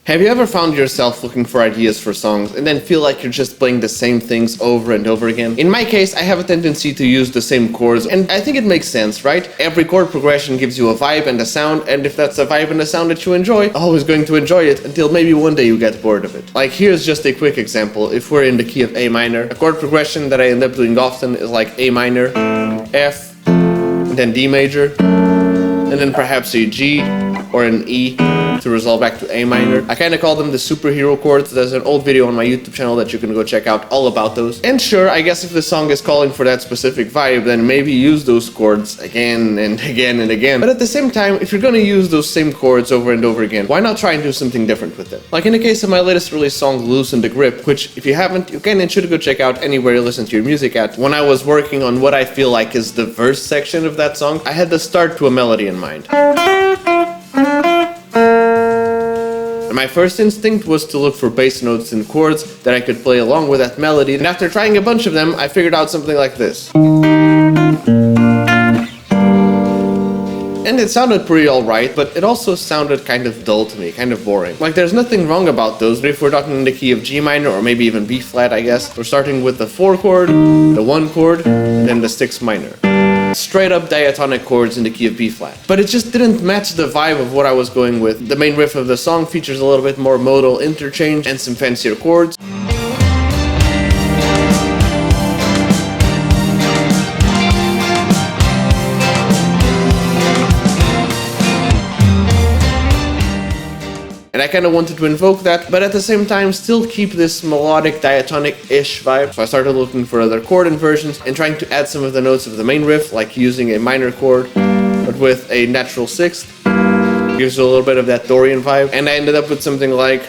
Have you ever found yourself looking for ideas for songs and then feel like you're just playing the same things over and over again? In my case, I have a tendency to use the same chords, and I think it makes sense, right? Every chord progression gives you a vibe and a sound, and if that's a vibe and a sound that you enjoy, always going to enjoy it until maybe one day you get bored of it. Like, here's just a quick example. If we're in the key of A minor, a chord progression that I end up doing often is like A minor, F, and then D major, and then perhaps a G or an E to resolve back to A minor. I kind of call them the superhero chords. There's an old video on my YouTube channel that you can go check out all about those. And sure, I guess if the song is calling for that specific vibe, then maybe use those chords again and again and again. But at the same time, if you're gonna use those same chords over and over again, why not try and do something different with them? Like in the case of my latest release song, Loosen the Grip, which if you haven't, you can and should go check out anywhere you listen to your music at. When I was working on what I feel like is the verse section of that song, I had the start to a melody in mind. My first instinct was to look for bass notes and chords that I could play along with that melody, and after trying a bunch of them, I figured out something like this. And it sounded pretty alright, but it also sounded kind of dull to me, kind of boring. Like, there's nothing wrong about those, but if we're talking in the key of G minor, or maybe even B flat, I guess, we're starting with the 4 chord, the 1 chord, and then the 6 minor. Straight up diatonic chords in the key of B flat. But it just didn't match the vibe of what I was going with. The main riff of the song features a little bit more modal interchange and some fancier chords. And I kind of wanted to invoke that, but at the same time still keep this melodic diatonic-ish vibe. So I started looking for other chord inversions and trying to add some of the notes of the main riff, like using a minor chord, but with a natural sixth. Gives you a little bit of that Dorian vibe. And I ended up with something like...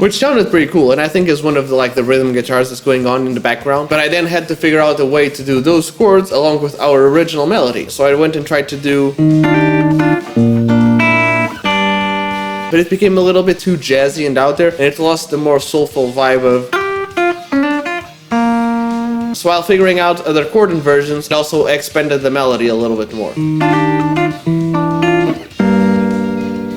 which sounded pretty cool, and I think is one of the rhythm guitars that's going on in the background. But I then had to figure out a way to do those chords along with our original melody. So I went and tried to do... but it became a little bit too jazzy and out there, and it lost the more soulful vibe of... So while figuring out other chord inversions, it also expanded the melody a little bit more.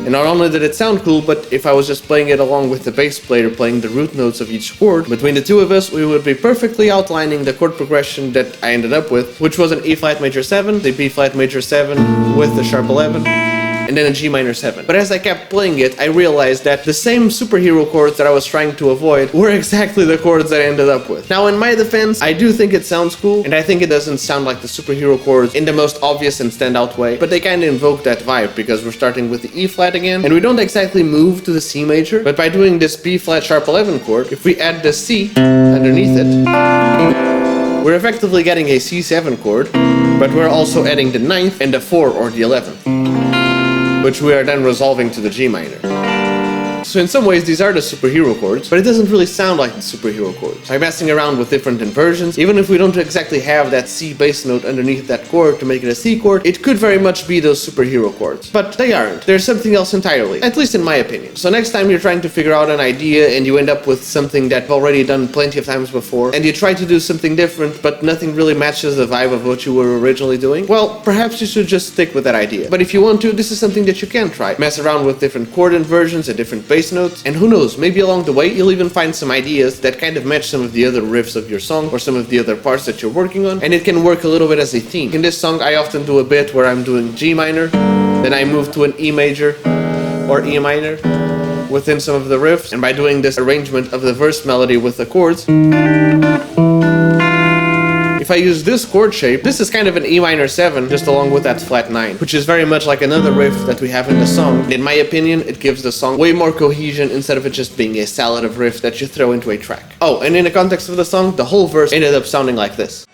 And not only did it sound cool, but if I was just playing it along with the bass player playing the root notes of each chord, between the two of us, we would be perfectly outlining the chord progression that I ended up with, which was an E flat major 7, the B flat major 7 with the sharp 11, and then a G minor 7. But as I kept playing it, I realized that the same superhero chords that I was trying to avoid were exactly the chords that I ended up with. Now, in my defense, I do think it sounds cool, and I think it doesn't sound like the superhero chords in the most obvious and standout way, but they kind of invoke that vibe, because we're starting with the E flat again, and we don't exactly move to the C major, but by doing this B flat sharp 11 chord, if we add the C underneath it, we're effectively getting a C7 chord, but we're also adding the 9th and the 4 or the 11th. Which we are then resolving to the G minor. So in some ways these are the superhero chords, but it doesn't really sound like the superhero chords. By messing around with different inversions, even if we don't exactly have that C bass note underneath that chord to make it a C chord, it could very much be those superhero chords. But they aren't. They're something else entirely, at least in my opinion. So next time you're trying to figure out an idea and you end up with something that you've already done plenty of times before, and you try to do something different but nothing really matches the vibe of what you were originally doing, well, perhaps you should just stick with that idea. But if you want to, this is something that you can try. Mess around with different chord inversions and different bass notes, and who knows, maybe along the way you'll even find some ideas that kind of match some of the other riffs of your song or some of the other parts that you're working on, and it can work a little bit as a theme. In this song I often do a bit where I'm doing G minor, then I move to an E major or E minor within some of the riffs, and by doing this arrangement of the verse melody with the chords, if I use this chord shape, this is kind of an E minor 7 just along with that flat 9, which is very much like another riff that we have in the song. In my opinion, it gives the song way more cohesion instead of it just being a salad of riffs that you throw into a track. Oh, and in the context of the song, the whole verse ended up sounding like this.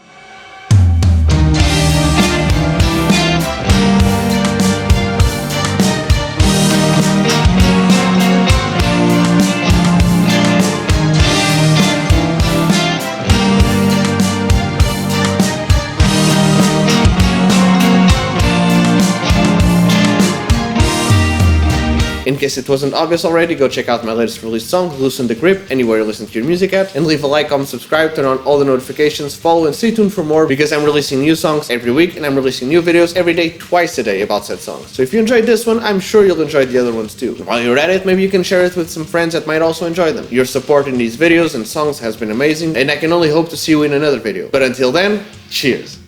In case it wasn't obvious already, go check out my latest released song, Loosen the Grip, anywhere you listen to your music at, and leave a like, comment, subscribe, turn on all the notifications, follow, and stay tuned for more, because I'm releasing new songs every week, and I'm releasing new videos every day, twice a day about said songs. So if you enjoyed this one, I'm sure you'll enjoy the other ones too. While you're at it, maybe you can share it with some friends that might also enjoy them. Your support in these videos and songs has been amazing, and I can only hope to see you in another video. But until then, cheers!